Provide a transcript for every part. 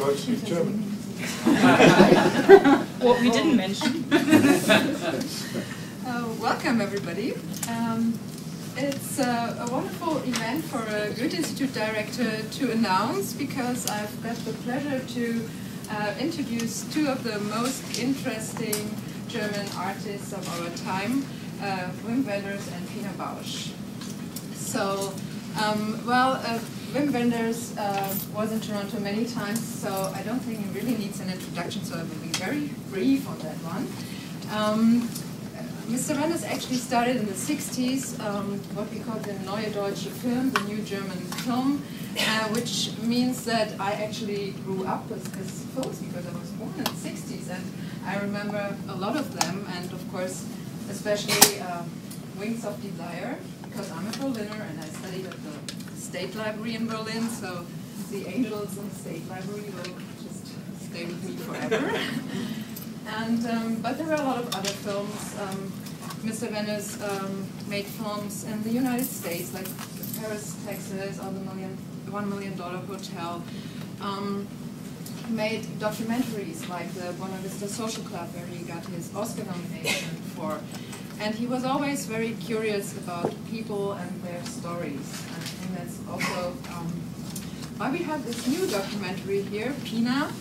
Deutsch speak German. What we didn't mention. Welcome everybody. It's a wonderful event for a Goethe-Institut director to announce, because I've got the pleasure to introduce two of the most interesting German artists of our time, Wim Wenders and Pina Bausch. So, Wim Wenders was in Toronto many times, so I don't think he really needs an introduction, so I will be very brief on that one. Mr. Wenders actually started in the 60s, what we call the Neue Deutsche Film, the new German film, which means that I actually grew up with his films because I was born in the 60s, and I remember a lot of them, and of course, especially Wings of Desire, because I'm a Berliner and I studied at the State Library in Berlin, so the angels in the State Library will just stay with me forever. And but there were a lot of other films. Mr. Wenders made films in the United States, like Paris, Texas, or the $1 Million Hotel. He made documentaries like the Buena Vista Social Club, where he got his Oscar nomination for. And he was always very curious about people and their stories. And that's also why we have this new documentary here, Pina,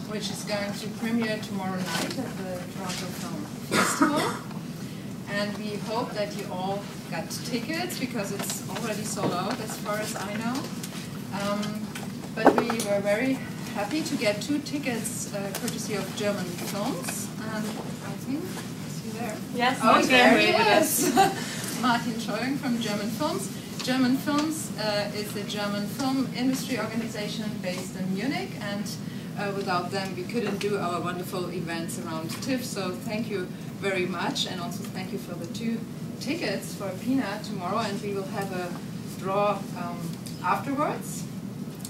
which is going to premiere tomorrow night at the Toronto Film Festival. And we hope that you all got tickets, because it's already sold out as far as I know. But we were very happy to get 2 tickets courtesy of German Films. And I think, is he there? Yes, oh, there he is. Martin Scheuring from German Films. German Films is the German film industry organization based in Munich, and without them we couldn't do our wonderful events around TIFF, so thank you very much, and also thank you for the 2 tickets for Pina tomorrow, and we will have a draw afterwards.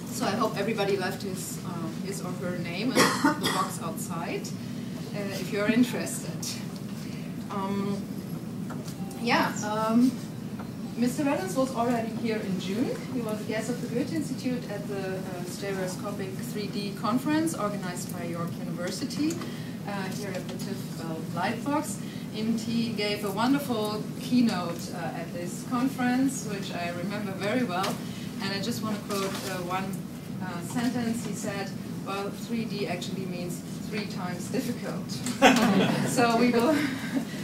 So I hope everybody left his or her name in the box outside, if you're interested. Mr. Wenders was already here in June. He was a guest of the Goethe-Institut at the Stereoscopic 3D conference organized by York University here at the TIFF Lightbox. And he gave a wonderful keynote at this conference, which I remember very well. And I just want to quote one sentence. He said, well, 3D actually means 3 times difficult. So we will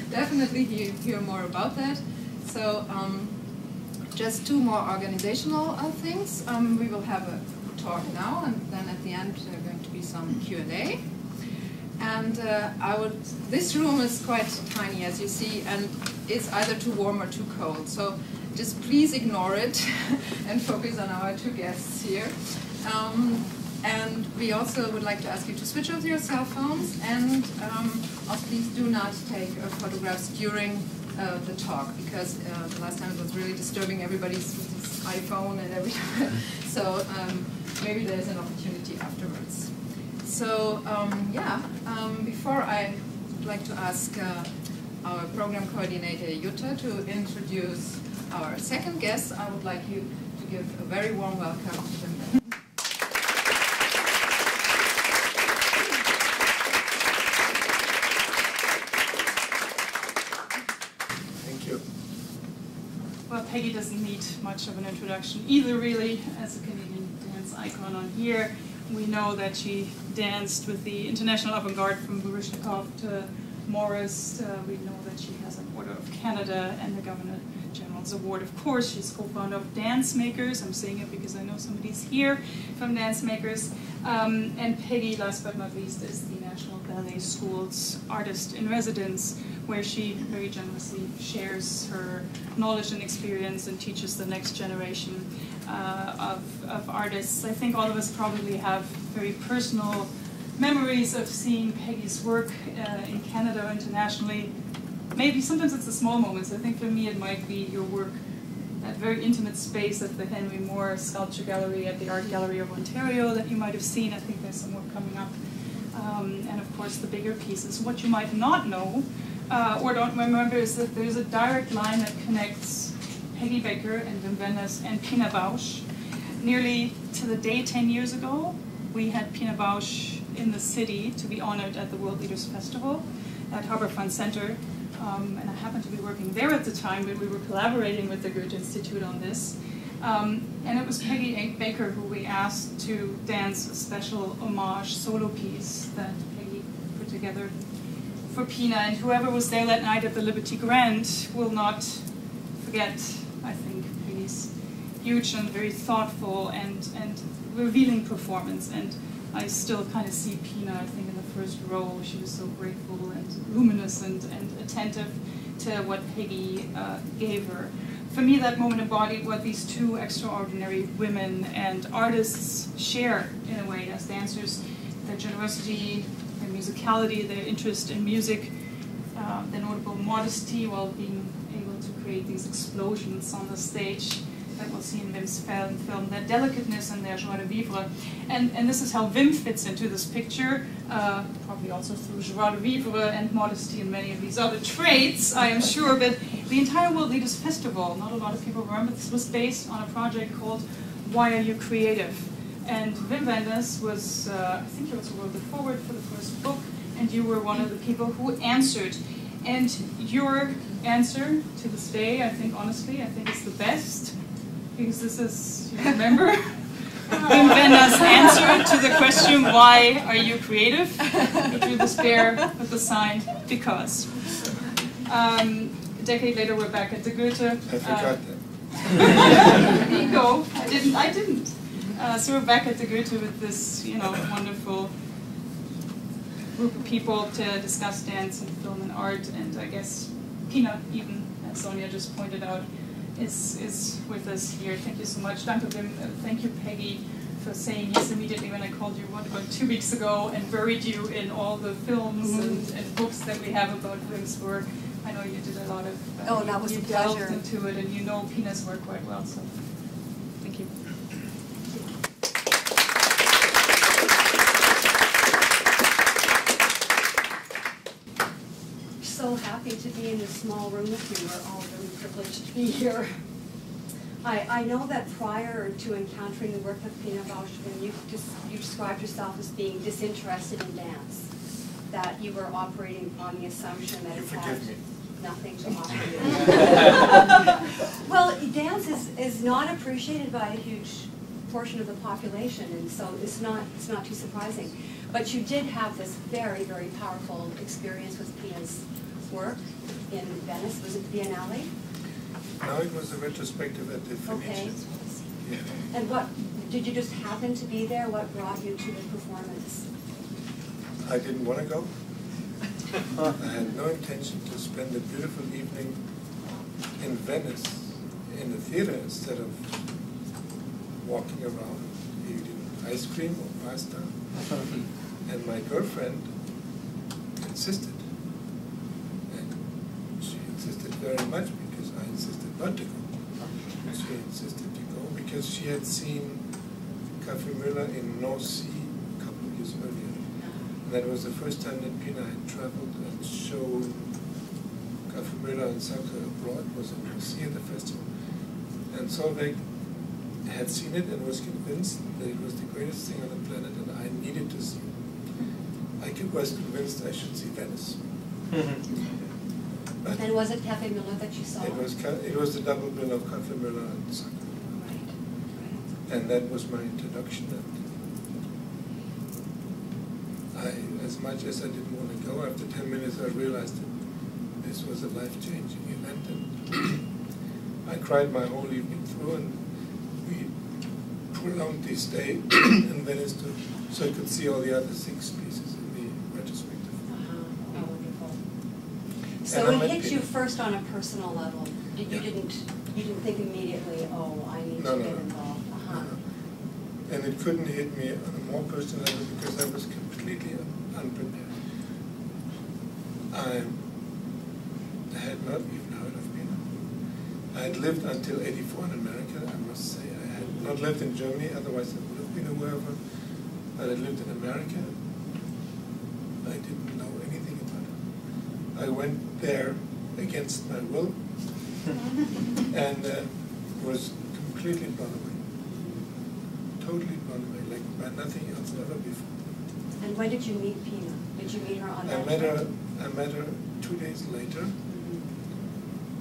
definitely hear more about that. So just 2 more organizational things. We will have a talk now, and then at the end there are going to be some Q&A. And this room is quite tiny, as you see, and it's either too warm or too cold. So just please ignore it and focus on our 2 guests here. And we also would like to ask you to switch off your cell phones, and also please do not take photographs during the talk, because the last time it was really disturbing. Everybody's with his iPhone and everything. So maybe there's an opportunity afterwards. So before I'd like to ask our program coordinator Jutta to introduce our second guest, I would like you to give a very warm welcome to Wim Wenders. Well, Peggy doesn't need much of an introduction either, really, as a Canadian dance icon on here. We know that she danced with the international avant-garde from Baryshnikov to Morris. We know that she has an Order of Canada and the Governor General's Award. Of course, she's co-founder of Dance Makers. I'm saying it because I know somebody's here from Dance Makers. And Peggy, last but not least, is the National Ballet School's artist in residence, where she very generously shares her knowledge and experience and teaches the next generation of artists. I think all of us probably have very personal memories of seeing Peggy's work in Canada, internationally. Maybe sometimes it's the small moments. I think for me it might be your work, that very intimate space at the Henry Moore Sculpture Gallery at the Art Gallery of Ontario that you might have seen. I think there's some work coming up. And of course the bigger pieces. What you might not know or don't remember is that there's a direct line that connects Peggy Baker and Wim Wenders and Pina Bausch. Nearly to the day 10 years ago, we had Pina Bausch in the city to be honored at the World Leaders Festival at Harbourfront Center. And I happened to be working there at the time, but we were collaborating with the Goethe-Institut on this. And it was Peggy Baker who we asked to dance a special homage solo piece that Peggy put together for Pina. And whoever was there that night at the Liberty Grand will not forget, I think, Peggy's huge and very thoughtful and revealing performance. And I still kind of see Pina, I think, in the first row. She was so grateful and luminous and attentive to what Peggy gave her. For me, that moment embodied what these two extraordinary women and artists share, in a way, as dancers. Their generosity, their musicality, their interest in music, their notable modesty while being able to create these explosions on the stage that we'll see in Wim's film, their delicateness and their joie de vivre. And this is how Wim fits into this picture, probably also through joie de vivre and modesty and many of these other traits, I am sure. But the entire World Leaders Festival, not a lot of people remember, this was based on a project called Why Are You Creative? And Wim Wenders was, I think he also wrote the foreword for the first book, and you were one of the people who answered. And your answer to this day, I think, honestly, I think it's the best. Because this is, you remember, Wim Wenders' answer to the question, why are you creative? He drew this bear with the sign, because. A decade later, we're back at the Goethe. I forgot that. There you go. I didn't. So we're back at the Goethe with this, wonderful group of people to discuss dance and film and art. And I guess Pina, even, as Sonia just pointed out, is with us here. Thank you so much. Danke, Wim. Thank you, Peggy, for saying yes immediately when I called you, about 2 weeks ago, and buried you in all the films and books that we have about Wim's work. I know you did a lot of... that was you a pleasure. delved into it, and you know Pina's work quite well, so thank you. So happy to be in this small room with you. We're all really privileged to be here. I know that prior to encountering the work of Pina Bausch, you described yourself as being disinterested in dance, that you were operating on the assumption that it had nothing to offer you. Well, dance is not appreciated by a huge portion of the population, and so it's not too surprising. But you did have this very, very powerful experience with Pina's work in Venice. Was it Biennale? No, it was a retrospective at the Venice. Okay. Yeah. And what, did you just happen to be there? What brought you to the performance? I didn't want to go. I had no intention to spend a beautiful evening in Venice in the theater instead of walking around eating ice cream or pasta. And my girlfriend insisted. And she insisted very much because I insisted not to go. She insisted to go because she had seen Café Müller in Nancy a couple of years earlier. And that was the first time that Pina had traveled and shown Café Müller and Sacre abroad, was in Nancy at the festival. And Solveig had seen it and was convinced that it was the greatest thing on the planet and I needed to see it. I was convinced I should see Venice. And was it Café Müller that you saw? It was the double bill of Café Müller and Sacre. Right. And that was my introduction. And as much as I didn't want to go, after 10 minutes I realized that this was a life-changing event. And I cried my whole evening through, and we prolonged this stay in Venice to so I could see all the other 6 pieces in the retrospective. Oh, wonderful. And So I it met hit you Pina. first on a personal level. You Yeah. didn't think immediately, oh, I need No, to no, get no. involved. And it couldn't hit me on a more personal level because I was completely unprepared. I had not even heard of Pina. I had lived until '84 in America, I must say. I had not lived in Germany, otherwise I would have been aware of her. But I lived in America. I didn't know anything about it. I went there against my will and was completely blown away. Totally blown away, like by nothing else ever before. And when did you meet Pina? Did you meet her on that trip? I met her 2 days later,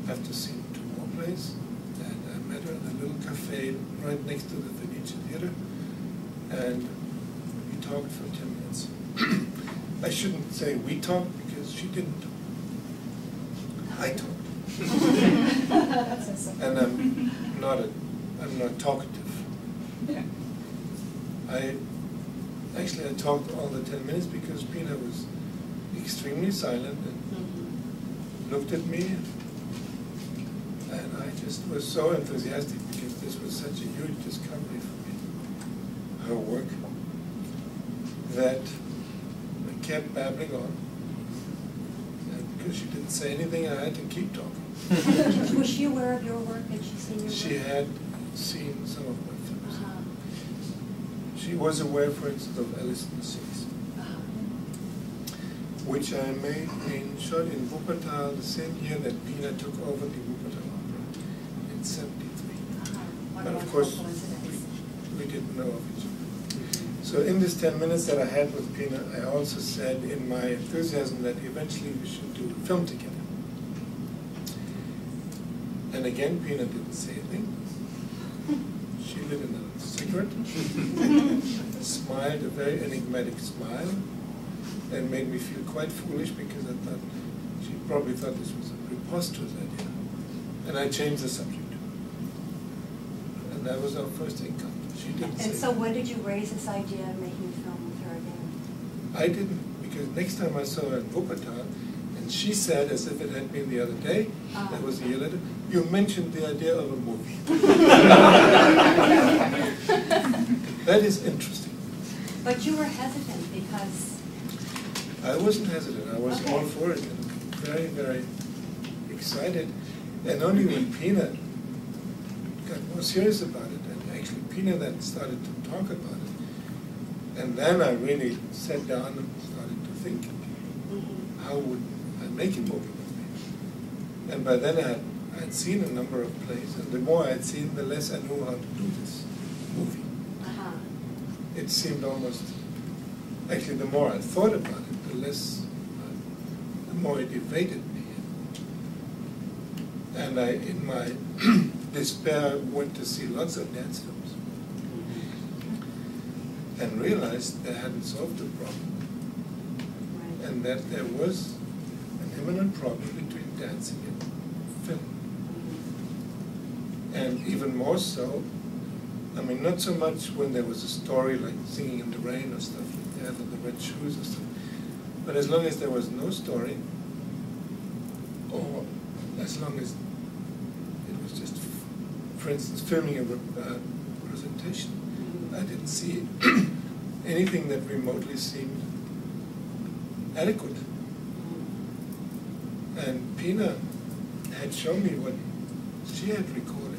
after seeing 2 more plays, and I met her in a little cafe right next to the Venice Theater, and we talked for 10 minutes. I shouldn't say we talked because she didn't talk. I talked. And I'm not talkative. Yeah. I talked all the 10 minutes because Pina was extremely silent and looked at me, and I just was so enthusiastic because this was such a huge discovery for me, her work, that I kept babbling on. And because she didn't say anything, I had to keep talking. Was she aware of your work? Had she seen your work? She had seen some of my films. She was aware, for instance, of Alice in the Seas, which I made shot in Wuppertal the same year that Pina took over the Wuppertal Opera in '73. But of course, we didn't know of each other. So in this 10 minutes that I had with Pina, I also said in my enthusiasm that eventually we should do a film together. And again, Pina didn't say anything. She lit another cigarette, smiled a very enigmatic smile, and made me feel quite foolish because I thought she probably thought this was a preposterous idea. And I changed the subject. And that was our first encounter. She didn't say And so when did you raise this idea of making a film with her again? I didn't, because next time I saw her in Wuppertal, and she said, as if it had been the other day, that was a year later, you mentioned the idea of a movie. That is interesting. But you were hesitant because... I wasn't hesitant. I was Okay. all for it and very, very excited. And only when Pina got more serious about it, and actually Pina then started to talk about it, and then I really sat down and started to think, how would I make a movie with me? And by then I had seen a number of plays, and the more I had seen, the less I knew how to do this movie. It seemed almost, actually the more I thought about it, the more it evaded me. And I, in my despair, went to see lots of dance films and realized they hadn't solved the problem. And that there was an imminent problem between dancing and film. And even more so, I mean, not so much when there was a story like Singing in the Rain or stuff like that, or The Red Shoes or stuff, but as long as there was no story, or as long as it was just, for instance, filming a presentation, I didn't see anything that remotely seemed adequate. And Pina had shown me what she had recorded.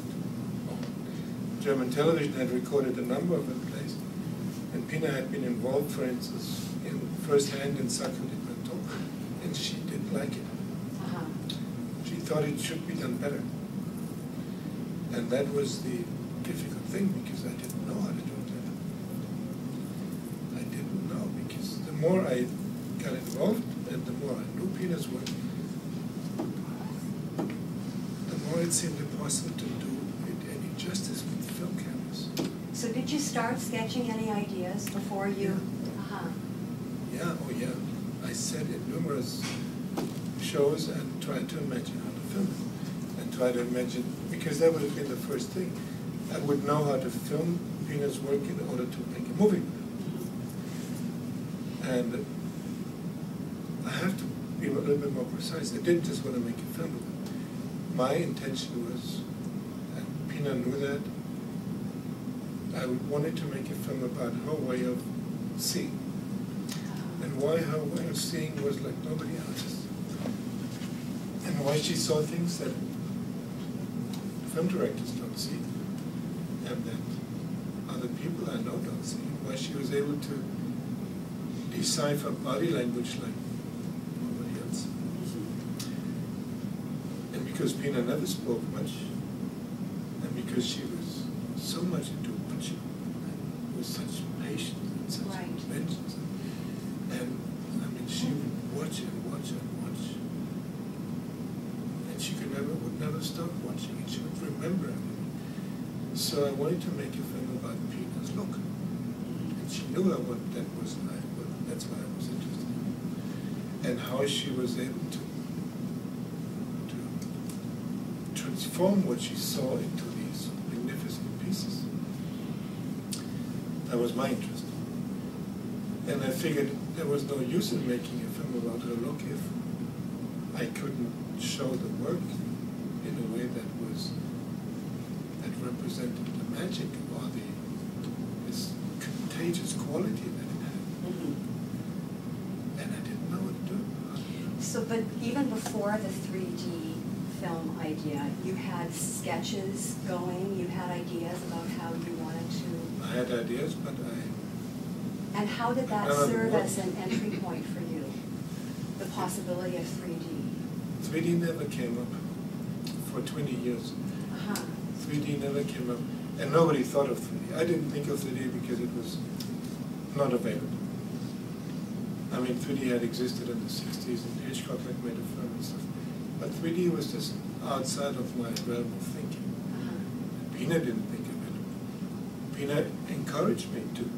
German television had recorded a number of her plays, and Pina had been involved, for instance, in firsthand in Sacre de Breton, and she didn't like it. She thought it should be done better. And that was the difficult thing, because I didn't know how to do it better. I didn't know, because the more I got involved and the more I knew Pina's work, the more it seemed impossible to do it any justice with film cameras. So did you start sketching any ideas before you? Yeah, oh yeah. I sat in numerous shows and tried to imagine how to film it. And try to imagine, because that would have been the first thing. I would know how to film Pina's work in order to make a movie with it. And I have to be a little bit more precise. I didn't just want to make a film with it. My intention was, and Pina knew that, I wanted to make a film about her way of seeing. And why her way of seeing was like nobody else's. And why she saw things that film directors don't see, and that other people I know don't see. Why she was able to decipher body language like nobody else. And because Pina never spoke much, and because she was so much into watching, with such patience and such intentions, and I mean, she would watch and watch and watch, and she would never stop watching, and she would remember everything. So I wanted to make a film about Pina's look, and she knew that's why I was interested in, and how she was able to transform what she saw into these magnificent pieces. That was my interest. And I figured there was no use in making a film about her look if I couldn't show the work in a way that represented the magic or this contagious quality that it had. And I didn't know what to do. So, but even before the 3D film idea, you had sketches going, you had ideas about how you wanted to... I had ideas, but And how did that serve as an entry point for you? The possibility of 3D? 3D never came up for 20 years. 3D never came up, and nobody thought of 3D. I didn't think of 3D because it was not available. I mean, 3D had existed in the 60s, and Hitchcock had made a film and stuff. But 3D was just outside of my realm of thinking. Pina didn't think of it. Pina encouraged me to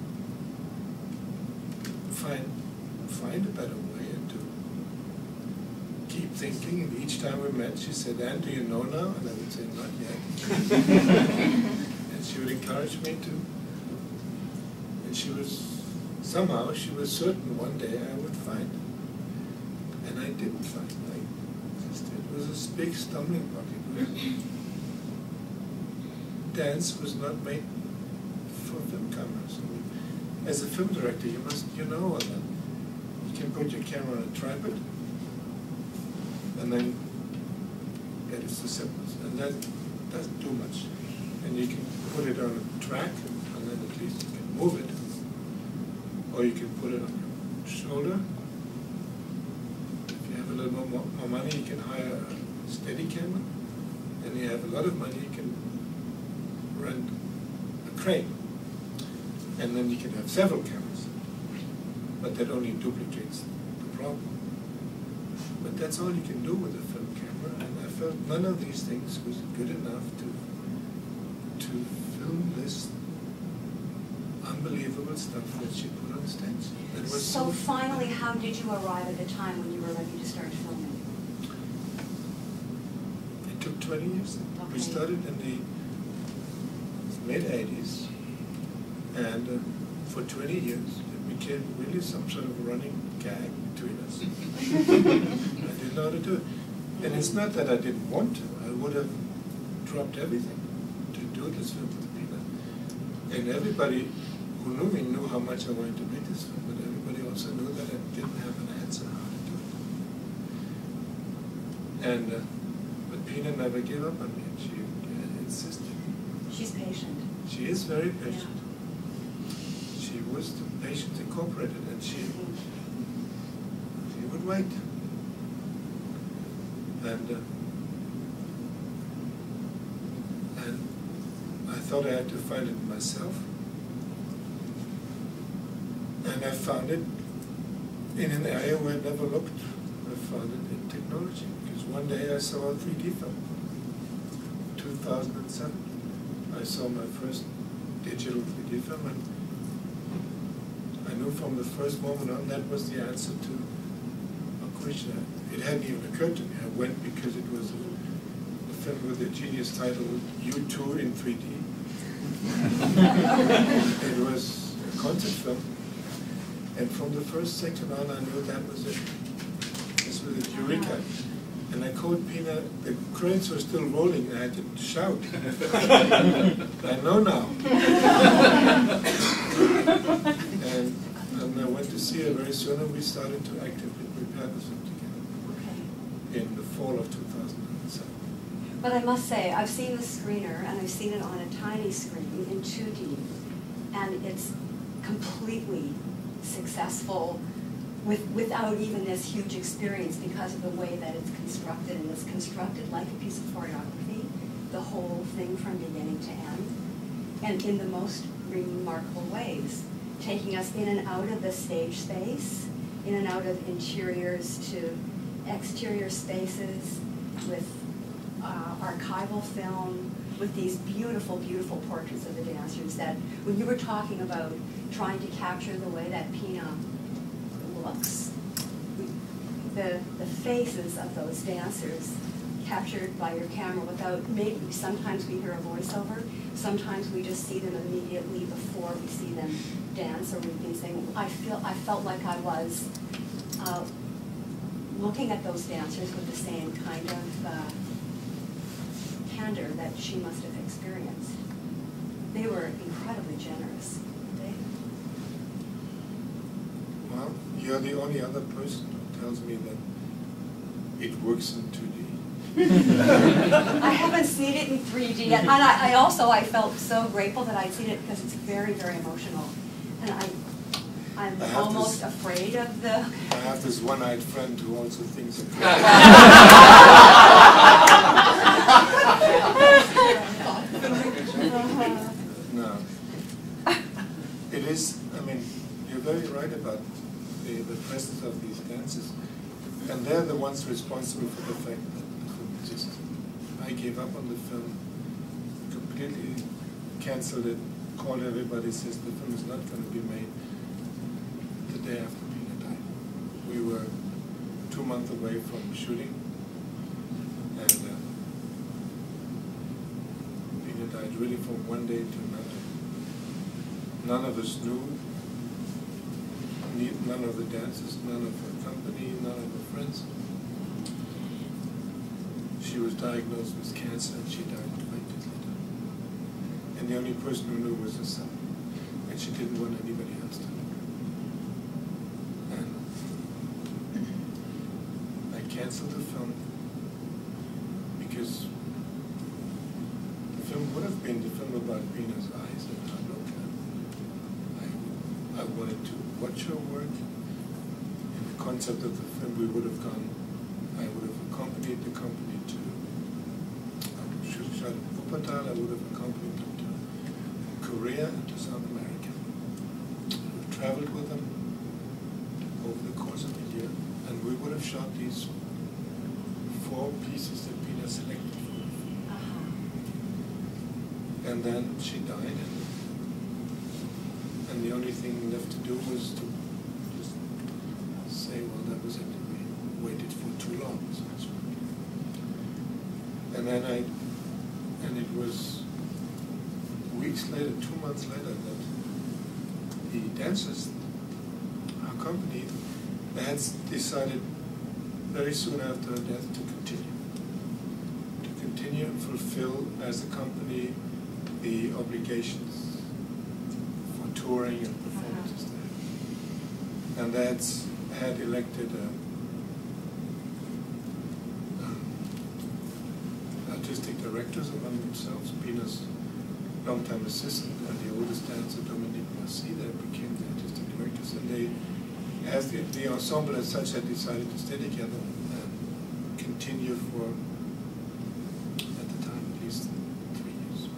find a better way and to keep thinking. And each time we met, she said, "And do you know now?" And I would say, "Not yet." And she would encourage me to. And she was certain one day I would find. And I didn't find. It was a big stumbling block. Dance was not made for film cameras. I mean, as a film director, you know all that. You can put your camera on a tripod, and then that is the simplest. And that doesn't do much. And you can put it on a track, and then at least you can move it. Or you can put it on your shoulder. If you have a little more money, you can hire a steady camera. And you have a lot of money, you can rent a crane. And then you can have several cameras. But that only duplicates the problem. But that's all you can do with a film camera. And I felt none of these things was good enough to film this unbelievable stuff that she put on stage. That was so finally, how did you arrive at the time when you were ready to start filming? It took 20 years. Okay. We started in the mid-80s, and for 20 years it became really some sort of running gag between us. I didn't know how to do it. And it's not that I didn't want to. I would have dropped everything to do this film with Pina. And everybody who knew me knew how much I wanted to make this film, but everybody also knew that I didn't have an answer how to do it. And but Pina never gave up on me, and she insisted. She's patient. She is very patient. Yeah. She was the Patience Incorporated, and she would wait. And I thought I had to find it myself. And I found it in an area where I never looked. I found it in technology. Because one day I saw a 3D film, 2007. I saw my first digital 3D film, and I knew from the first moment on that was the answer to a question. It hadn't even occurred to me. I went because it was a film with a genius title, U2 in 3D. It was a concept film. And from the first second on, I knew that was it. This was a eureka. And I called Pina, the credits were still rolling, and I had to shout. I know now. and I went to see her very soon, and we started to actively prepare the film together in the fall of 2007. But I must say, I've seen the screener, and I've seen it on a tiny screen in 2D, and it's completely successful without even this huge experience because of the way that it's constructed, and it's constructed like a piece of choreography, the whole thing from beginning to end, and in the most remarkable ways, taking us in and out of the stage space, in and out of interiors to exterior spaces, with archival film, with these beautiful, beautiful portraits of the dancers that, when you were talking about trying to capture the way that Pina looks, the faces of those dancers captured by your camera without, maybe sometimes we hear a voiceover, sometimes we just see them immediately before we see them dance, or we've been saying, I felt like I was looking at those dancers with the same kind of candor that she must have experienced. They were incredibly generous. Well, you're the only other person who tells me that it works in 2D. I haven't seen it in 3D yet, and I felt so grateful that I'd seen it because it's very, very emotional, and I'm almost afraid of the. I have this one-eyed friend who also thinks it. No, it is. I mean, you're very right about the presence of these dances, and they're the ones responsible for the fact that the film just. I gave up on the film, completely canceled it, called everybody, says the film is not going to be made. The day after Pina died, we were 2 months away from shooting, and Pina died really from one day to another. None of us knew. None of the dancers, none of her company, none of her friends. She was diagnosed with cancer and she died 20 days later. And the only person who knew was her son. And she didn't want anybody else to know. And I canceled the film because the film would have been the film about Pina's eyes and her look. I wanted to watch her work. In the concept of the film, we would have gone, I would have accompanied the company to, I should have shot in Wuppertal, I would have accompanied them to Korea and to South America. I would have traveled with them over the course of a year, and we would have shot these 4 pieces that Pina selected for the film. And then she died, and the only thing left to do was to just say, well, that was it. We waited for too long. So and then and it was weeks later, 2 months later, that the dancers, our company, they had decided very soon after her death to continue and fulfill as a company the obligations touring and performances there. And that's had elected artistic directors among themselves. Pina's longtime assistant and the oldest dancer, Dominique Marcy, they became the artistic directors. And they, as the ensemble as such, had decided to stay together and continue for, at the time, at least 3 years.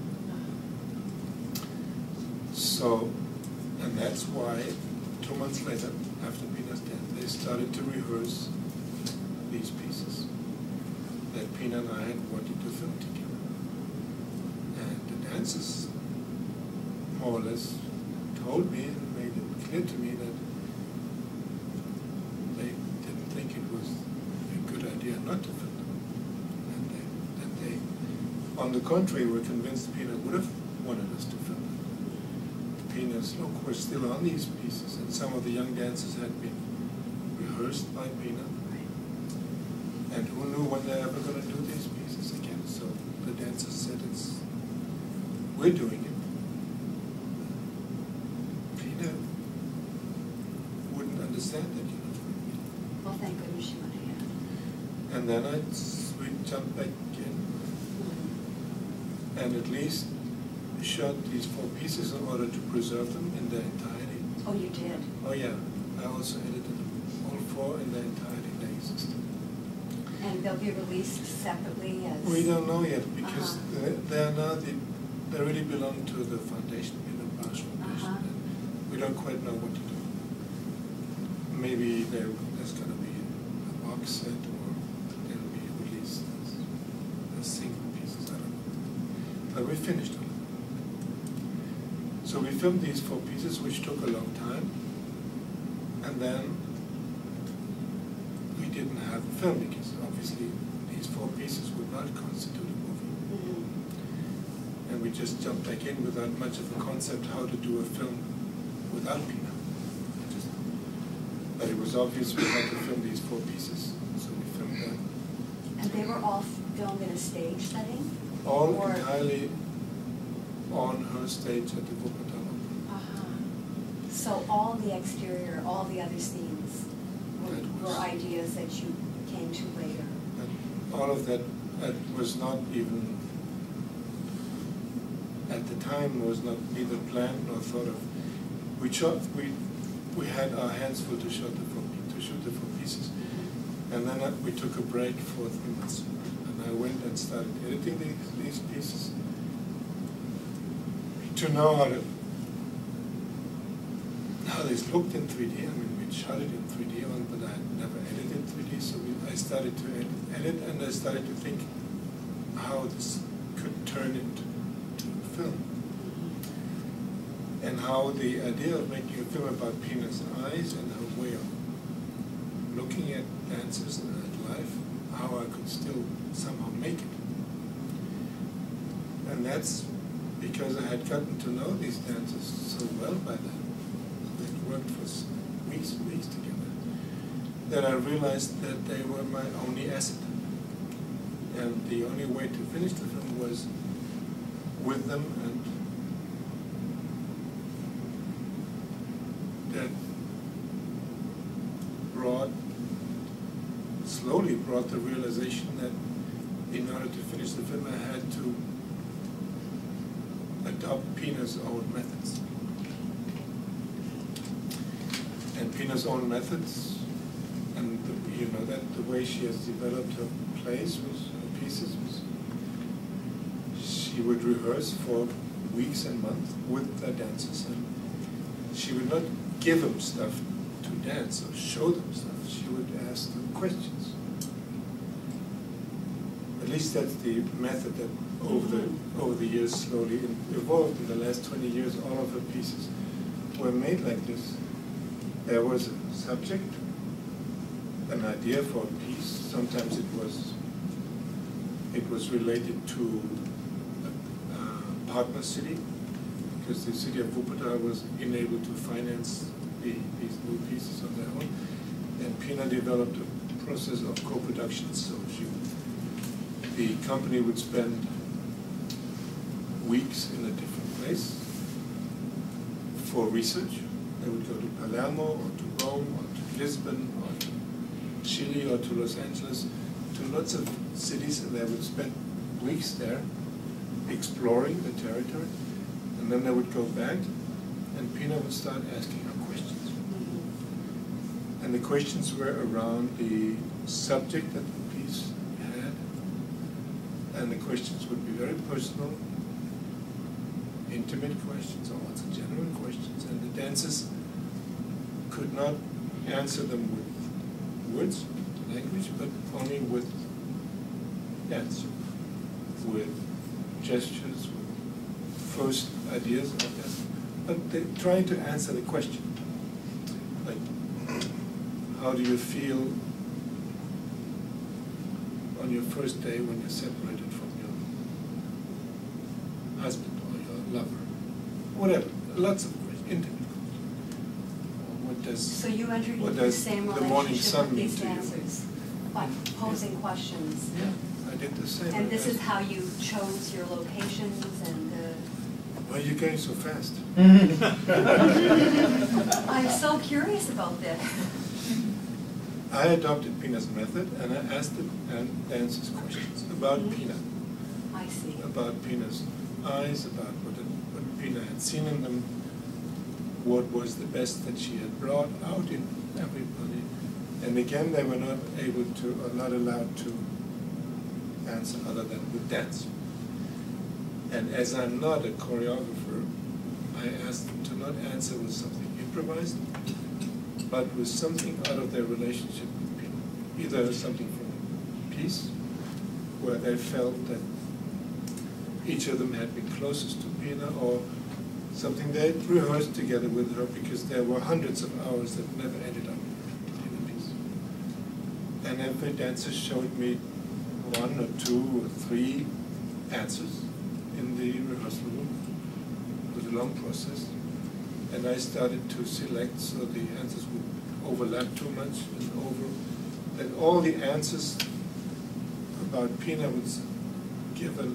So, and that's why 2 months later, after Pina's death, they started to rehearse these pieces that Pina and I had wanted to film together. And the dancers more or less told me and made it clear to me that they didn't think it was a good idea not to film them. And that they, on the contrary, were convinced Pina would have wanted us to film them. Pina's look were still on these pieces, and some of the young dancers had been rehearsed by Pina. And who knew when they're ever going to do these pieces again? So the dancers said, we're doing it. Pina wouldn't understand that, you know. Well, thank goodness she went ahead. And then we jumped back in, and at least shot these 4 pieces in order to preserve them in their entirety. Oh, you did? Oh yeah, I also edited them, all 4 in their entirety. They exist. And they'll be released separately as... We don't know yet, because they really belong to the foundation, Pina Bausch Foundation. And we don't quite know what to do. Maybe there's going to be a box set, or they'll be released as single pieces. I don't know. But we finished them. So we filmed these 4 pieces, which took a long time, and then we didn't have a film, because obviously these 4 pieces would not constitute a movie. And we just jumped back in without much of a concept how to do a film without Pina. But it was obvious we had to film these 4 pieces, so we filmed them. And they were all filmed in a stage setting? All entirely on her stage at the Wuppertal Opera. So all the exterior, all the other scenes were ideas that you came to later? All of that was not even, at the time, was not neither planned nor thought of. We had our hands full to shoot the 4 pieces. And then we took a break for 3 months. And I went and started editing these pieces to know how this looked in 3D. I mean, we shot it in 3D, but I had never edited 3D, so I started to edit, and I started to think how this could turn into a film. And how the idea of making a film about Pina's eyes and her way of looking at dancers and at life, how I could still somehow make it. And that's because I had gotten to know these dancers so well by then. They'd worked for weeks and weeks together, that I realized that they were my only asset. And the only way to finish the film was with them, and that slowly brought the realization that in order to finish the film I had to adopt Pina's own methods. And Pina's own methods, and the way she has developed her plays, her pieces, she would rehearse for weeks and months with the dancers, and she would not give them stuff to dance or show them stuff. She would ask them questions. At least that's the method that over the years slowly evolved. In the last 20 years, all of her pieces were made like this. There was a subject, an idea for a piece. Sometimes it was related to a partner city, because the city of Wuppertal was unable to finance these new pieces on their own. And Pina developed a process of co-production. So the company would spend weeks in a different place for research. They would go to Palermo, or to Rome, or to Lisbon, or to Chile, or to Los Angeles, to lots of cities, and they would spend weeks there exploring the territory. And then they would go back, and Pina would start asking her questions. And the questions were around the subject that the piece had, and the questions would be very personal, intimate questions, or lots of general questions, and the dancers could not answer them with words, language, but only with dance, with gestures, with first ideas of dance. But they trying to answer the question, like, how do you feel on your first day when you're separated from your husband or your lover? Whatever, lots of questions. interview. What does So you entered what into the does same the morning relationship sun with mean these to you? dancers by posing questions. Yeah, I did the same. And this is how you chose your locations and Why are you going so fast? I'm so curious about this. I adopted Pina's method, and I asked the dancers questions about Pina, I see. about Pina's eyes, about what Pina had seen in them, what was the best that she had brought out in everybody. And again, they were not able to, or not allowed to answer other than with dance. And as I'm not a choreographer, I asked them to not answer with something improvised, but with something out of their relationship with Pina. Either something from a piece, where they felt that each of them had been closest to Pina, or something they had rehearsed together with her, because there were hundreds of hours that never ended up in a piece. And every dancer showed me 1 or 2 or 3 answers in the rehearsal room. It was a long process. And I started to select so the answers would overlap too much and all the answers about Pina would give a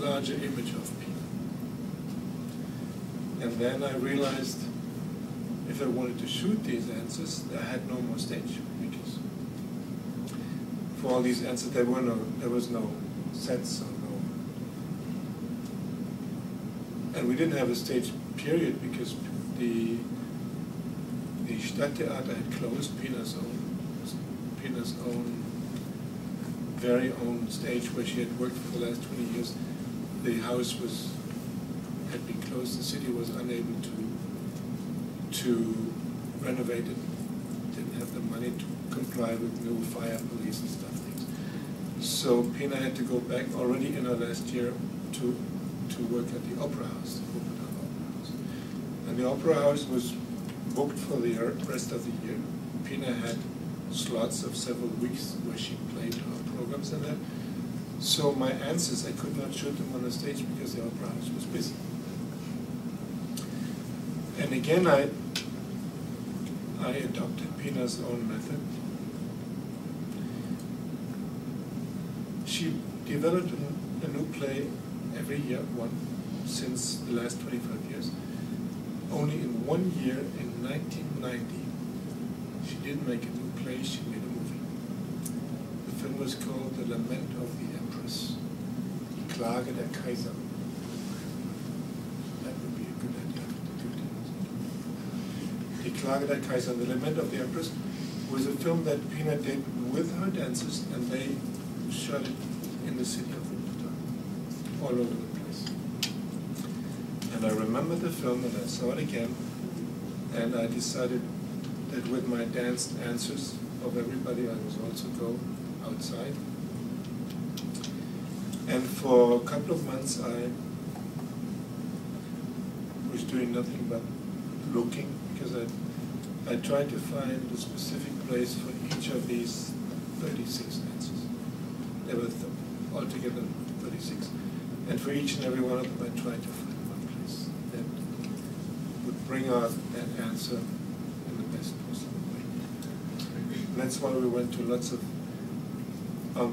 larger image of Pina. And then I realized if I wanted to shoot these answers, I had no more stage, because for all these answers there was no sets or no. And we didn't have a stage period because the Stadttheater had closed, Pina's own very own stage where she had worked for the last 20 years. The house had been closed. The city was unable to renovate it. Didn't have the money to comply with new fire police and stuff. So Pina had to go back already in her last year to work at the Opera House, the Opera House. And the Opera House was booked for the rest of the year. Pina had slots of several weeks where she played her programs and that. So my answers, I could not shoot them on the stage because the Opera House was busy. And again, I adopted Pina's own method. She developed a new play every year, one, since the last 25 years. Only in 1 year, in 1990, she didn't make a new play, she made a movie. The film was called The Lament of the Empress, Die Klage der Kaiser. That would be a good idea to do that. Die Klage der Kaiser, The Lament of the Empress, was a film that Pina did with her dancers, and they shot it in the city of Wuppertal, all over the place. And I remember the film, and I saw it again, and I decided that with my danced answers of everybody, I was also go outside. And for a couple of months, I was doing nothing but looking, because I tried to find a specific place for each of these 36 answers. There were altogether 36. And for each and every one of them, I tried to find one place that would bring out that answer in the best possible way. And that's why we went to lots of,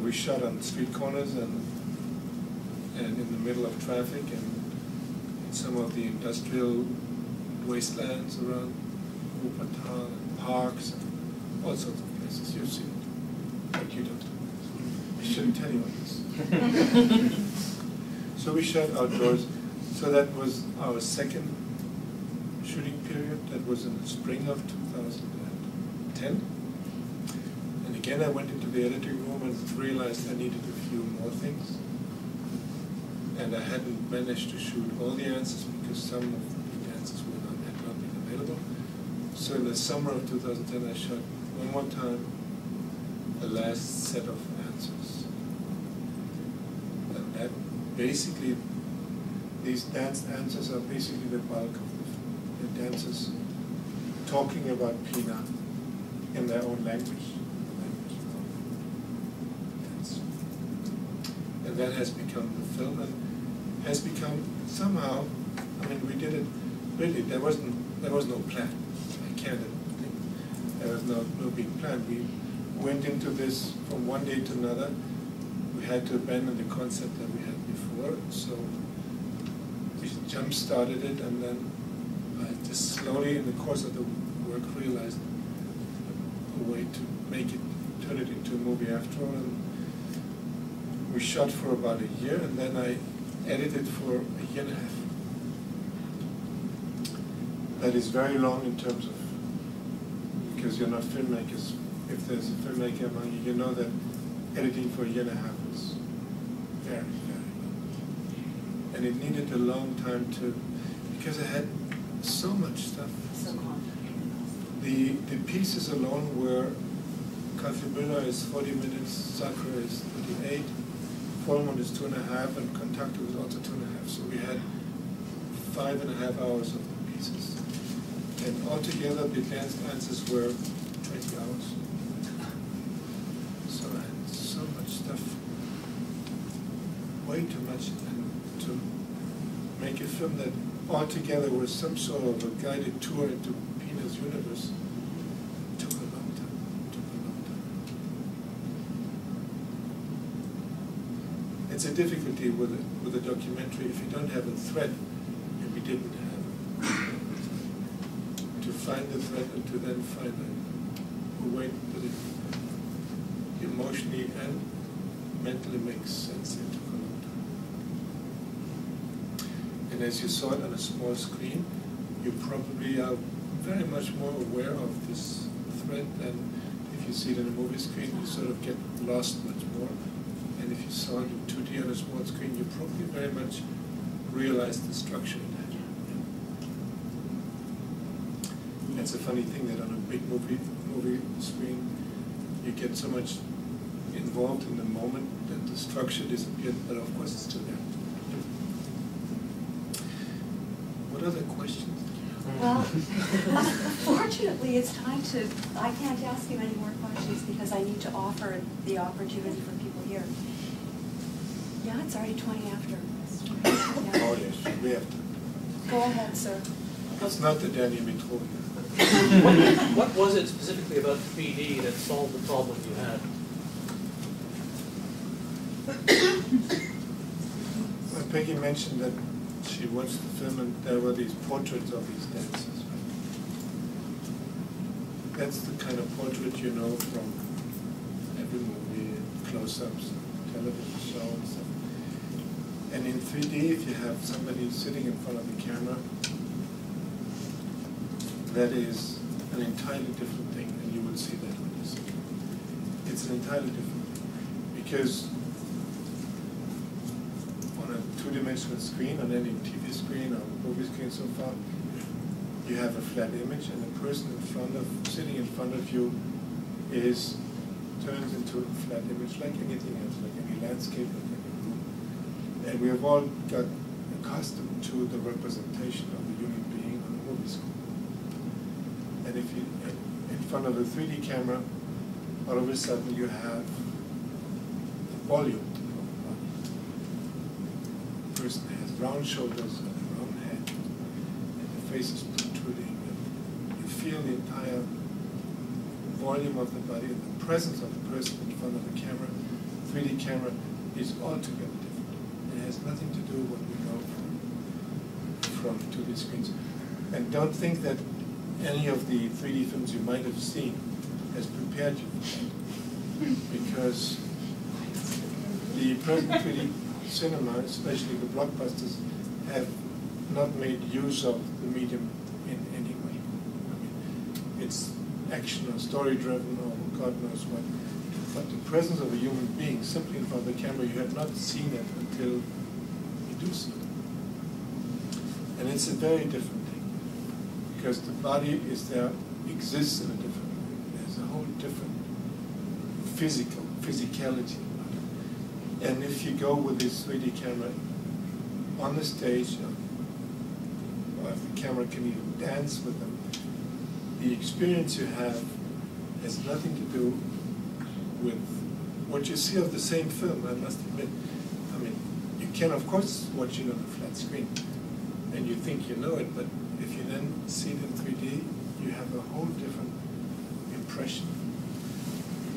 we shot on street corners and in the middle of traffic and in some of the industrial wastelands around Wuppertal, and parks, and all sorts of places. You've seen it, but you don't. I shouldn't tell you all this. So we shot outdoors. So that was our second shooting period. That was in the spring of 2010. And again, I went into the editing room and realized I needed a few more things. And I hadn't managed to shoot all the answers because some of the answers had not been available. So in the summer of 2010, I shot one more time the last set of answers. And that basically, these dance answers are basically the bulk of the dancers talking about Pina in their own language, the language of dance. And that has become the film and has become somehow I mean, we did it really. There was no plan. I can't think. There was no big plan. We went into this from one day to another. We had to abandon the concept that we had before, so we jump-started it, and then I just slowly, in the course of the work, realized a way to turn it into a movie after all. And we shot for about a year, and then I edited for a year and a half. That is very long in terms of, because you're not filmmakers. If there's a filmmaker among you, you know that editing for a year and a half is very, very long. And it needed a long time because I had so much stuff. The pieces alone were, Kaffeemüller is 40 minutes, Sacre is 38, Vollmond is 2.5, and Contacto is also 2.5. So we had 5.5 hours of the pieces. And altogether, the advanced answers were 20 hours. So I had so much stuff, way too much, and to make a film that altogether was some sort of a guided tour into Pina's universe took a long time. It's a difficulty with a documentary if you don't have a thread, and we didn't have it. To find the thread and to then find a way that it emotionally and mentally makes sense. It took a long time. And as you saw it on a small screen, you probably are very much more aware of this thread than if you see it on a movie screen. You sort of get lost much more. And if you saw it in 2D on a small screen, you probably very much realize the structure it had. It's a funny thing that on a big movie screen, you get so much involved in the moment that the structure disappeared, but of course it's still there. What other questions? Well, fortunately, it's time to, I can't ask you any more questions because I need to offer the opportunity for people here. Yeah, it's already 20 after. Yeah. Oh yes, we have to. Go ahead, sir. It's not the dernier métro. What was it specifically about 3D that solved the problem you had? Well, Peggy mentioned that she watched the film and there were these portraits of these dancers. Right? That's the kind of portrait you know from every movie, close-ups, television show and stuff. And in 3D, if you have somebody sitting in front of the camera, that is an entirely different thing, and you will see that when you see it. It's an entirely different thing. Because on a two-dimensional screen, on any TV screen or movie screen so far, you have a flat image, and the person sitting in front of you turns into a flat image like anything else, like any landscape, like any room. And we have all got accustomed to the representation of a human being on a movie screen. And if you, in front of a 3D camera, all of a sudden you have the volume of the body. The person has round shoulders and a round head, and the face is protruding, and you feel the entire volume of the body, and the presence of the person in front of the camera. 3D camera is altogether different. It has nothing to do with what we know from 2D screens. And don't think that any of the 3D films you might have seen has prepared you for that. Because the present 3D cinema, especially the blockbusters, have not made use of the medium in any way. I mean, it's action or story-driven or God knows what. But the presence of a human being simply in front of the camera, you have not seen it until you do see it. And it's a very different thing. Because the body is there, exists in a different way. There's a whole different physicality about it. And if you go with this 3D camera on the stage, or if the camera can even dance with them, the experience you have has nothing to do with what you see of the same film, I must admit. I mean, you can of course watch it on a flat screen, and you think you know it, but if you then see it in 3D, you have a whole different impression.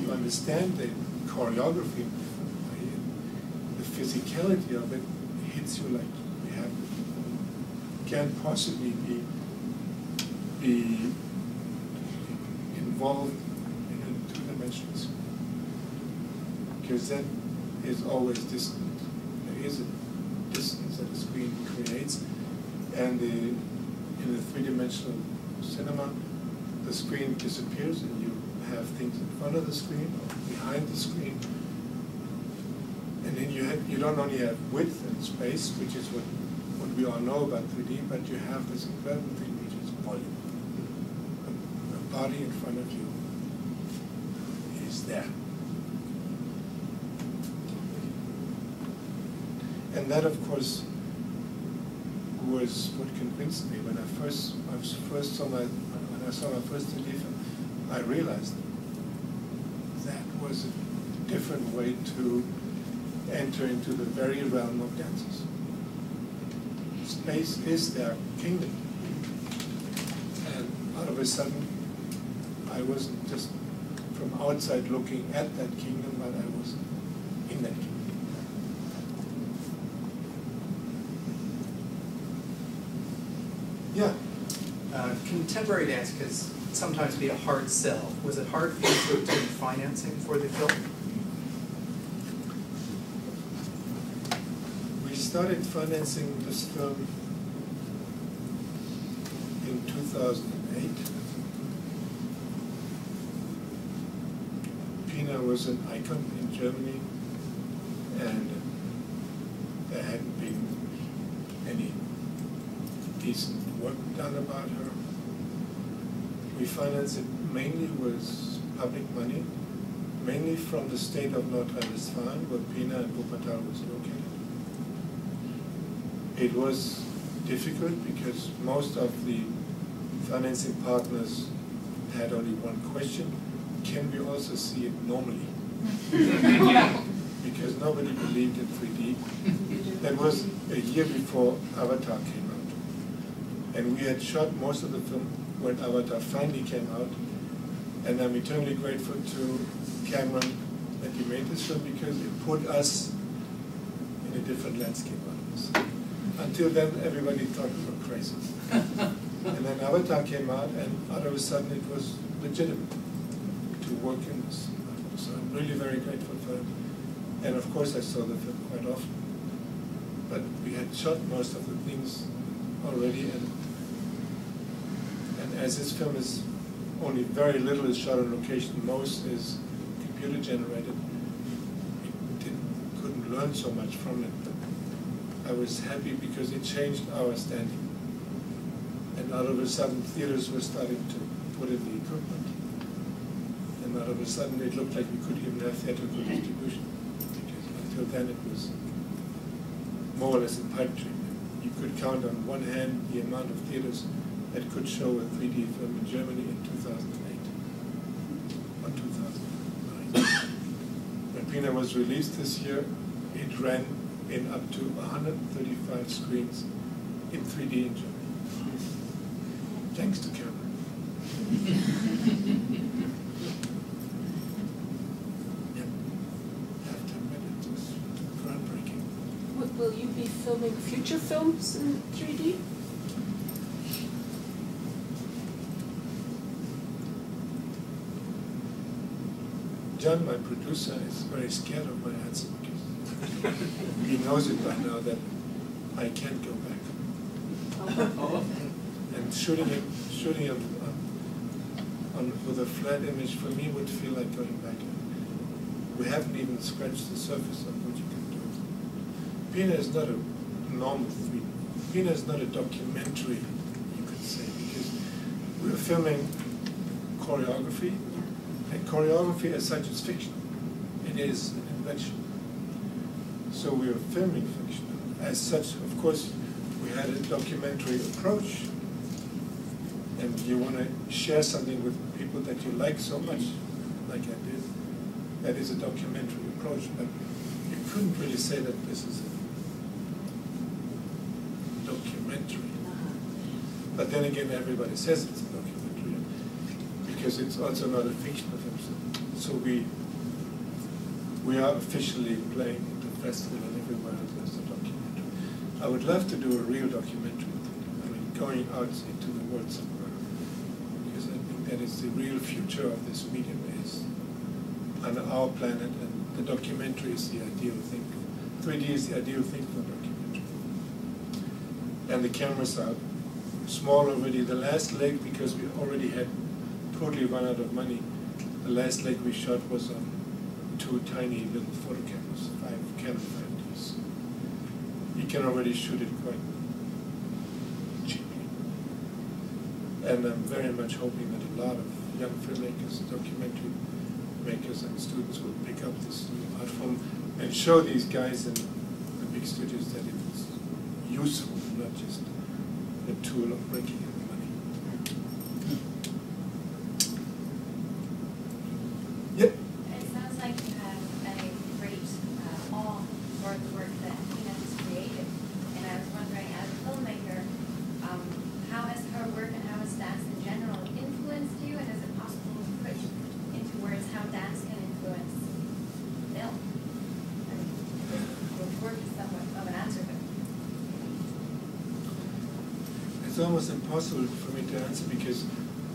You understand the choreography, the physicality of it hits you like you have can't possibly be involved in a two-dimensional scene, because that is always distant. There is a distance that the screen creates, and in the three-dimensional cinema, the screen disappears and you have things in front of the screen or behind the screen. And then you don't only have width and space, which is what we all know about 3D, but you have this incredible thing which is volume. A body in front of you is there. And that, of course, was what convinced me when I saw my first 3D film. I realized that was a different way to enter into the very realm of dances. Space is their kingdom. And out of a sudden, I wasn't just from outside looking at that kingdom, but I was in that kingdom. Yeah. Contemporary dance can sometimes be a hard sell. Was it hard for you to obtain financing for the film? We started financing this film in 2008. Pina was an icon in Germany, and there hadn't been any decent work done about her. We financed it mainly with public money, mainly from the state of North Rhine-Westphalia, where Pina and Wuppertal was located. It was difficult because most of the financing partners had only one question: can we also see it normally? Because nobody believed in 3D. That was a year before Avatar came out. And we had shot most of the film when Avatar finally came out. And I'm eternally grateful to Cameron that he made this film, because it put us in a different landscape on this. Until then, everybody thought we were crazy. And then Avatar came out, and out of a sudden it was legitimate to work in this. So I'm really very grateful for it. And of course I saw the film quite often. But we had shot most of the things already, and as this film is only very little is shot on location, most is computer generated, we couldn't learn so much from it. But I was happy because it changed our standing. And out of a sudden theaters were starting to put in the equipment. And out of a sudden it looked like we could even have theatrical distribution. Because until then it was more or less a pipe dream. You could count on one hand the amount of theaters that could show a 3D film in Germany in 2008 or 2009. When Pina was released this year, it ran in up to 135 screens in 3D in Germany. Thanks to Cameron. Yep. I have to admit, it was groundbreaking. Will you be filming future films in 3D? John, my producer, is very scared of my answer because he knows it by now that I can't go back. And shooting it with a flat image for me would feel like going back. We haven't even scratched the surface of what you can do. Pina is not a normal 3D. Pina is not a documentary, you could say, because we're filming choreography, and choreography as such is fiction. It is an invention. So we are filming fiction. As such, of course, we had a documentary approach, and you want to share something with people that you like so much, like I did. That is a documentary approach, but you couldn't really say that this is a documentary. documentary. But then again, everybody says it's a documentary because it's also not a fictional film. So we are officially playing at the festival and everywhere else there's a documentary. I would love to do a real documentary. I mean, going out into the world somewhere, because I think that is the real future of this medium is on our planet, and the documentary is the ideal thing. 3D is the ideal thing for documentary. And the cameras are small already. The last leg, because we already had totally run out of money, the last leg we shot was on 2 tiny little photo cameras, Canon 5Ds. You can already shoot it quite cheaply. And I'm very much hoping that a lot of young filmmakers, documentary makers and students will pick up this new art form and show these guys in the big studios that it's useful, not just a tool of breaking in the money. Yep. It sounds like you have a great awe for the work that Pina has created. And I was wondering, as a filmmaker, how has her work and how has dance in general influenced you? And is it possible to put into words how dance can influence film? I mean, your work is somewhat of an answer, but It's almost impossible for me to answer because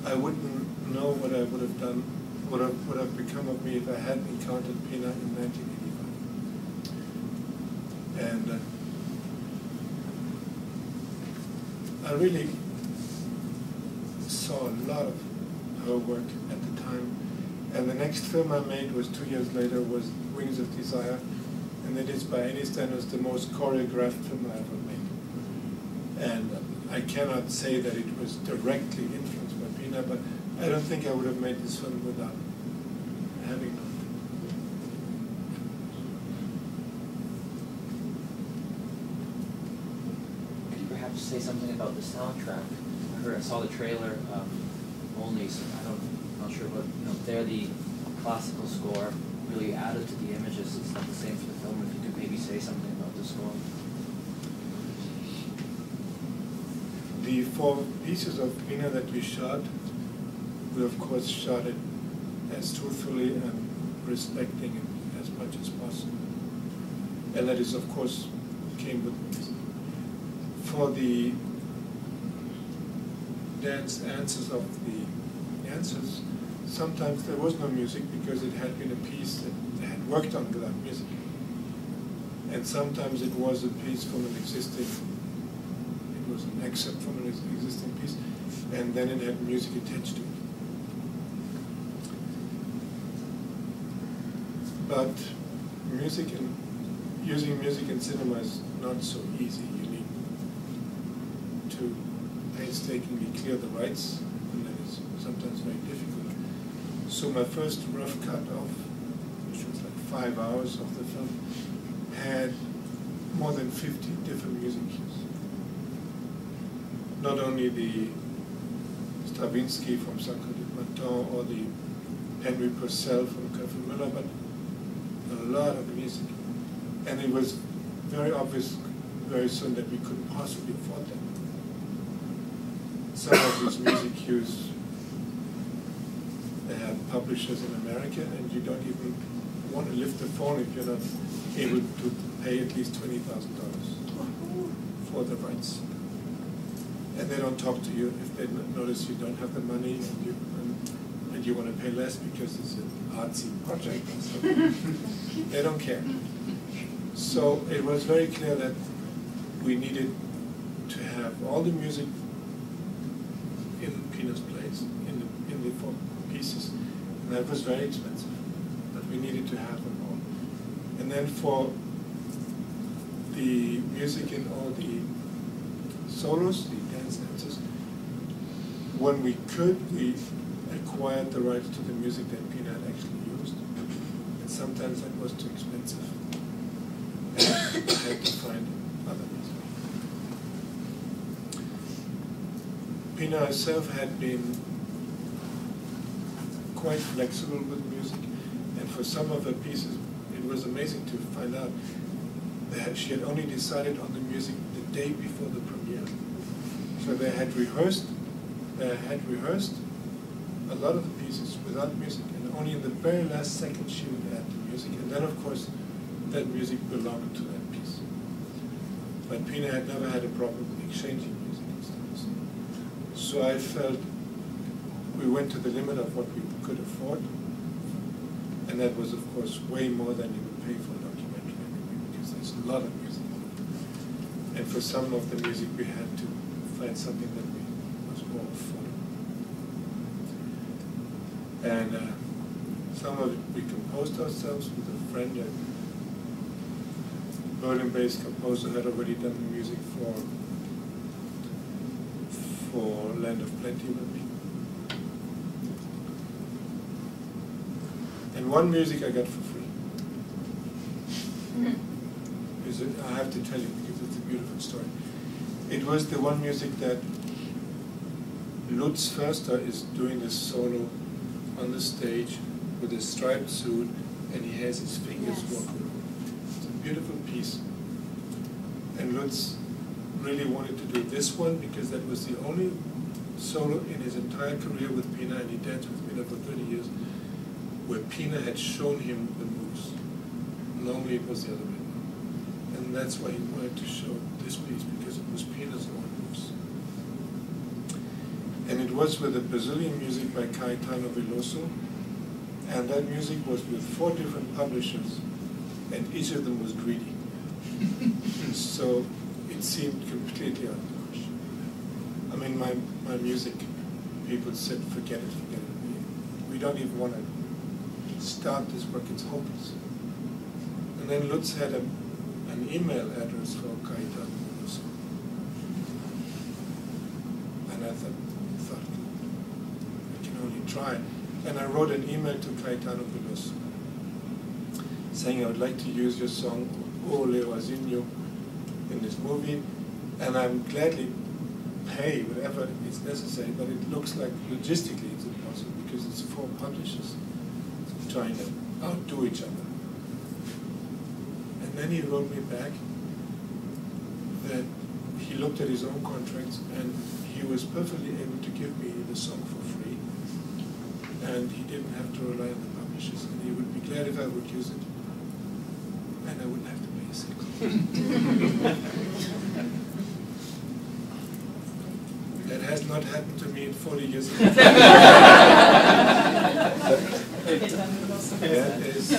I wouldn't know what I would have done, what would have become of me if I hadn't encountered Pina in 1985. And I really saw a lot of her work at the time. And the next film I made was 2 years later, was Wings of Desire, and it is by any standards the most choreographed film I ever made. And I cannot say that it was directly influenced by Pina, but I don't think I would have made this film without having known it. Could you perhaps say something about the soundtrack? I saw the trailer only, so I'm not sure what, there the classical score really added to the images. It's not the same for the film. If you could maybe say something about the score. The 4 pieces of Pina that we shot, we of course shot it as truthfully and respecting it as much as possible. And that is of course came with music. For the dance answers of the answers, sometimes there was no music because it had been a piece that they had worked on without music. And sometimes it was a piece from an existing, it was an excerpt from an existing piece, and then it had music attached to it. But music and using music in cinema is not so easy. You need to painstakingly clear the rights, and that is sometimes very difficult. So my first rough cut of, which was like 5 hours of the film, had more than 50 different music cues. Not only the Stravinsky from Sacre du Printemps or the Henry Purcell from Kaffer Müller, but a lot of music. And it was very obvious very soon that we couldn't possibly afford them. Some of these music cues, they have publishers in America, and you don't even want to lift the phone if you're not able to pay at least $20,000 for the rights. And they don't talk to you if they notice you don't have the money and you want to pay less because it's an artsy project. So they don't care. So it was very clear that we needed to have all the music in Pina's plays, in the 4 pieces. And that was very expensive, but we needed to have them all. And then for the music in all the solos, the dance dances, when we could, we acquired the rights to the music that Pina had actually used. And sometimes that was too expensive. And I had to find other music. Pina herself had been quite flexible with music, and for some of her pieces, it was amazing to find out she had only decided on the music the day before the premiere. So they had rehearsed a lot of the pieces without music, and only in the very last second she would add the music, and then of course that music belonged to that piece. But Pina had never had a problem exchanging music instruments. So I felt we went to the limit of what we could afford, and that was of course way more than you would pay for a documentary anyway, because there's a lot of music. And for some of the music we had to find something that was more affordable. And some of it we composed ourselves with a friend, a Berlin-based composer, had already done the music for Land of Plenty with me. And one music I got for free. I have to tell you because it's a beautiful story. It was the one music that Lutz Förster is doing this solo on the stage with his striped suit, and he has his fingers walking. It's a beautiful piece. And Lutz really wanted to do this one because that was the only solo in his entire career with Pina, and he danced with Pina for 30 years, where Pina had shown him the moves. Normally it was the other way around. And that's why he wanted to show this piece, because it was Pina's own moves. And it was with the Brazilian music by Caetano Veloso, and that music was with 4 different publishers, and each of them was greedy. So it seemed completely out of the question. I mean, my music people said, forget it. We don't even want to start this work, it's hopeless. And then Lutz had an email address for Caetano Veloso. And I thought, I can only try. And I wrote an email to Caetano Veloso saying I would like to use your song O Leozinho in this movie, and I'm gladly pay whatever is necessary, but it looks like logistically it's impossible because it's 4 publishers trying to outdo each other. And then he wrote me back that he looked at his own contracts and he was perfectly able to give me the song for free, and he didn't have to rely on the publishers, and he would be glad if I would use it, and I wouldn't have to pay a cent. That has not happened to me in 40 years. That is.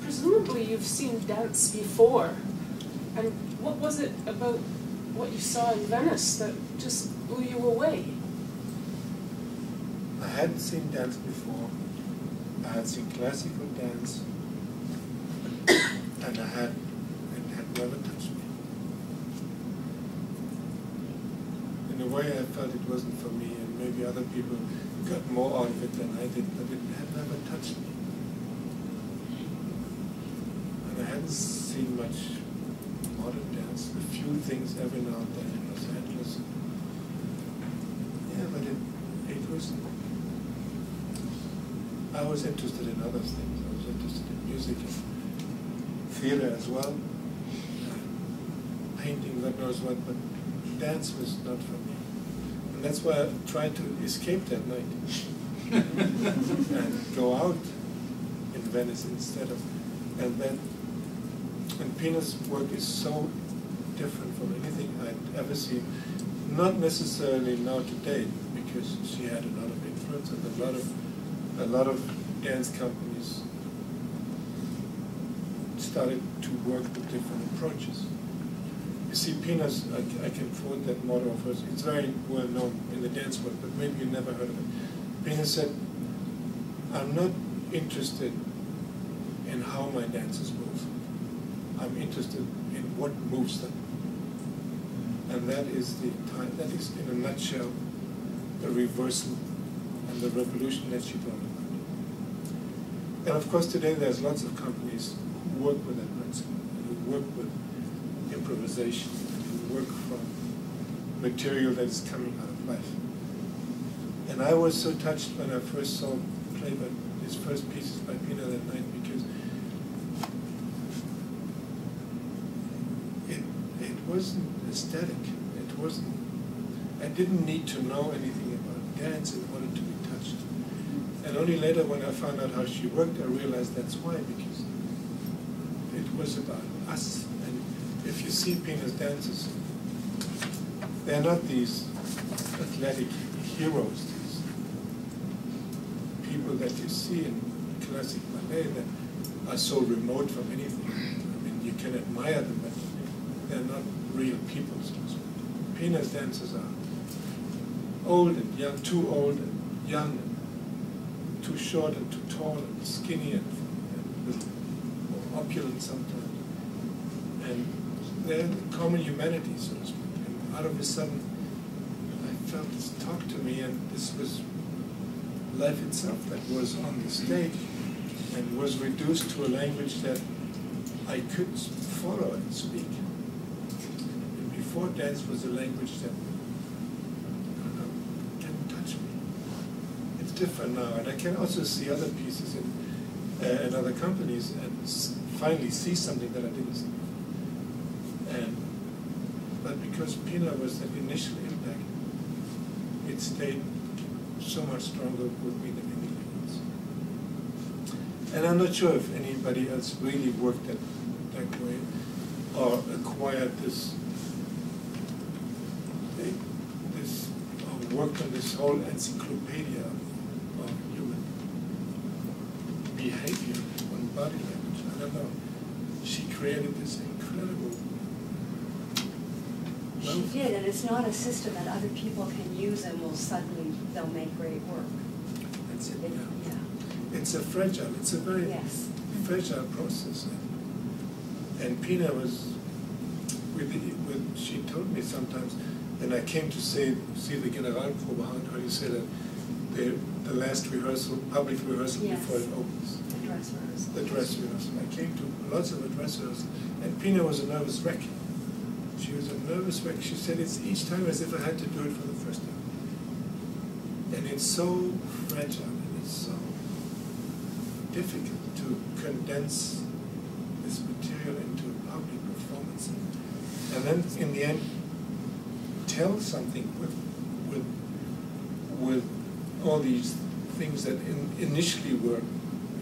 Presumably you've seen dance before, and what was it about what you saw in Venice that just blew you away? I hadn't seen dance before. I had seen classical dance, and it had never touched me. In a way, I felt it wasn't for me, and maybe other people got more out of it than I did, but it had never touched me. And I hadn't seen much modern dance, a few things every now and then in Los Angeles. Yeah, but it was. I was interested in other things. I was interested in music and theater as well, painting, God knows what, but dance was not for me. And that's why I tried to escape that night and go out in Venice instead of, and Pina's work is so different from anything I'd ever seen, not necessarily now today, because she had a lot of influence and a lot of dance companies started to work with different approaches. You see, Pina's, I can quote that motto of hers, it's very well known in the dance world, but maybe you never heard of it. Pina said, I'm not interested in how my dancers move. I'm interested in what moves them. And that is in a nutshell the reversal and the revolution that she brought about. And of course today there's lots of companies who work with that principle, and who work with improvisation, and who work from material that is coming out of life. And I was so touched when I first saw play by his first pieces by Pina that night, because it wasn't aesthetic. It wasn't. I didn't need to know anything about dance in order to be touched. And only later, when I found out how she worked, I realized that's why, because it was about us. And if you see Pina's dances, they're not these athletic heroes, these people that you see in classic ballet that are so remote from anything. I mean, you can admire them, but they're not real people, so to speak. Pina's dances are old and young, too old and young, and too short and too tall and skinny and little opulent sometimes. And they're the common humanity, so to speak. And out of a sudden, I felt this talk to me, and this was life itself that was on the stage and was reduced to a language that I could follow and speak. And before, dance was a language that didn't touch me. It's different now, and I can also see other pieces in other companies and finally see something that I didn't see. But because Pina was that initial impact, it stayed so much stronger with me than anything else. And I'm not sure if anybody else really worked that way or acquired this, or worked on this whole encyclopedia of human behavior on body language. I don't know. She created this incredible. She did, and it's not a system that other people can use and they'll make great work. That's it, Yeah. It's a very fragile process. And Pina was, she told me sometimes, when I came to see the Generalprobe, how do you say that, the last rehearsal, public rehearsal before it opens. The dress rehearsal. The dress rehearsal. I came to lots of the dress rehearsals, and Pina was a nervous wreck. She was a nervous wreck. She said it's each time as if I had to do it for the first time. And it's so fragile, and it's so difficult to condense this material into a public performance. And then, in the end, tell something with all these things that initially were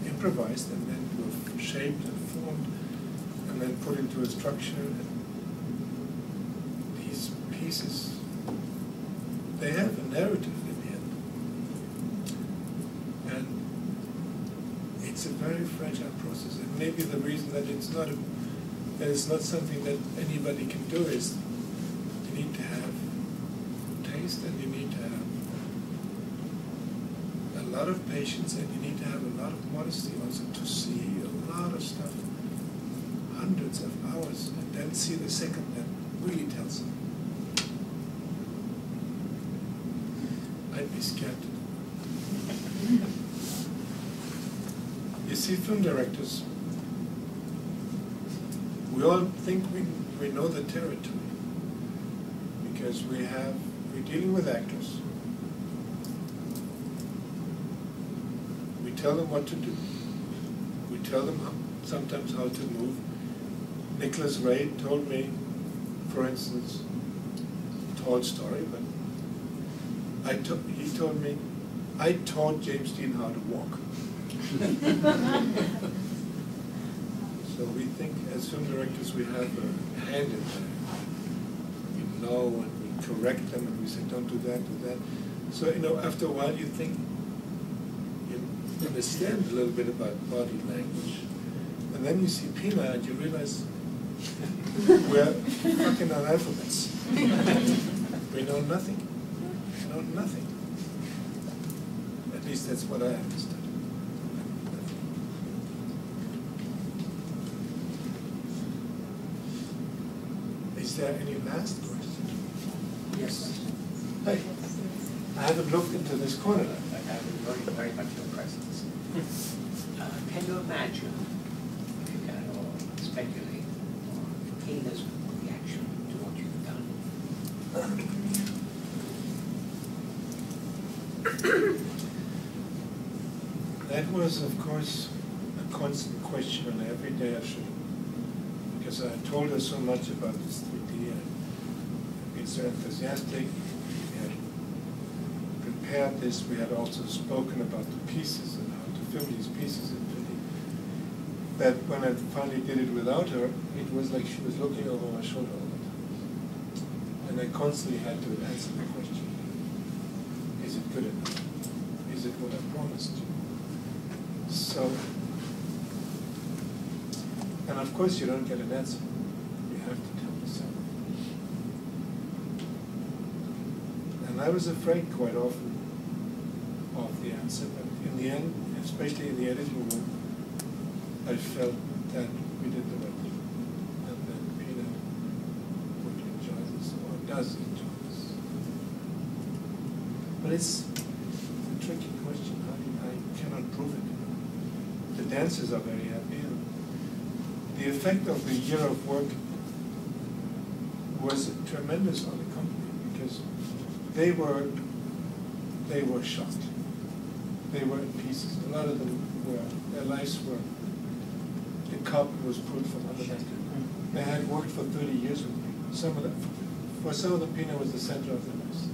improvised and then were shaped and formed and then put into a structure. And these pieces, they have a narrative in the end. And it's a very fragile process. And maybe the reason that it's not something that anybody can do is you need to have taste, and you need to have a lot of patience, and you need to have a lot of modesty also to see a lot of stuff, hundreds of hours, and then see the second that really tells them. I'd be scared to do it. You see, film directors, we all think we know the territory because we're dealing with actors. We tell them what to do. We tell them sometimes how to move. Nicholas Ray told me, for instance, tall story, but he told me, I taught James Dean how to walk. So we think as film directors we have a hand in there. We know and we correct them and we say don't do that, do that. So after a while you think you understand a little bit about body language. And then you see Pina and you realize we're fucking analphabets. We know nothing. We know nothing. At least that's what I understand. Is there any last question? Yes. Hey, I haven't looked into this corner. I have very much your presence. Can you imagine, if you can at all, speculate on Pina's reaction to what you've done? that was, of course, a constant question on every day I should, because I told her so much about this 3D and been so enthusiastic. We had prepared this. We had also spoken about the pieces and how to film these pieces in 3D. That when I finally did it without her, it was like she was looking over my shoulder all the time. And I constantly had to answer the question, is it good enough? Is it what I promised you? So, and of course you don't get an answer. You have to tell yourself. And I was afraid quite often of the answer, but in the end, especially in the editing room, I felt that we did the right thing, and that Pina would enjoy this, or does enjoy this. But it's a tricky question. I cannot prove it. The dancers are very happy, and the effect of the year of work was tremendous on the company, because they were shocked. They were in pieces. A lot of them were, their lives were, the cup was pulled from under them. They had worked for 30 years with me. For some of them, Pina was the center of their lives.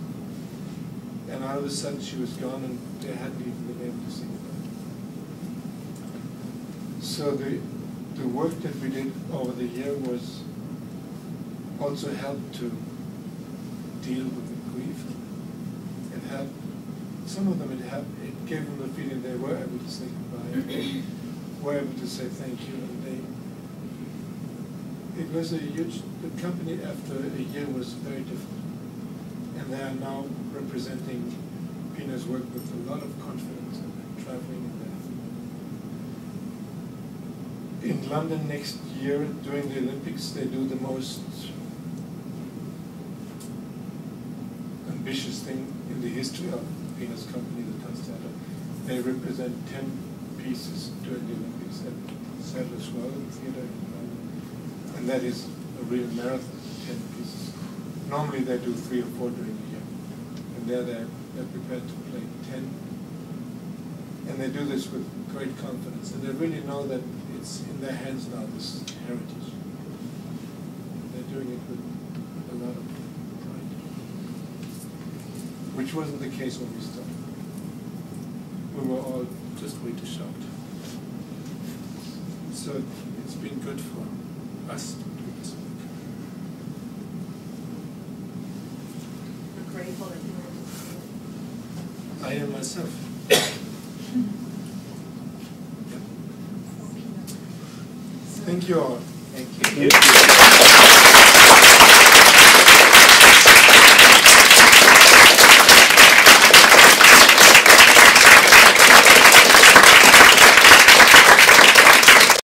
And all of a sudden she was gone, and they hadn't even been able to sing about it. So the work that we did over the year was also helped to deal with the grief. It helped, some of them it gave them the feeling they were able to say goodbye, were able to say thank you, and it was a huge, the company after a year was very different. And they are now representing Pina's work with a lot of confidence, and they're traveling in London next year during the Olympics. They do the most ambitious thing in the history of Pina's company, the Tanztheater. They represent 10 pieces during the Olympics at Sadler's Wells Theatre in London. And that is a real marathon, 10 pieces. Normally they do 3 or 4 during the year. And there they're prepared to play 10. And they do this with great confidence. And they really know that it's in their hands now, this heritage. They're doing it with a lot of pride. Which wasn't the case when we started. We were all just way too shocked. So it's been good for us to do this work. We're grateful that you were able to do it. I am myself. Thank you all. Thank you.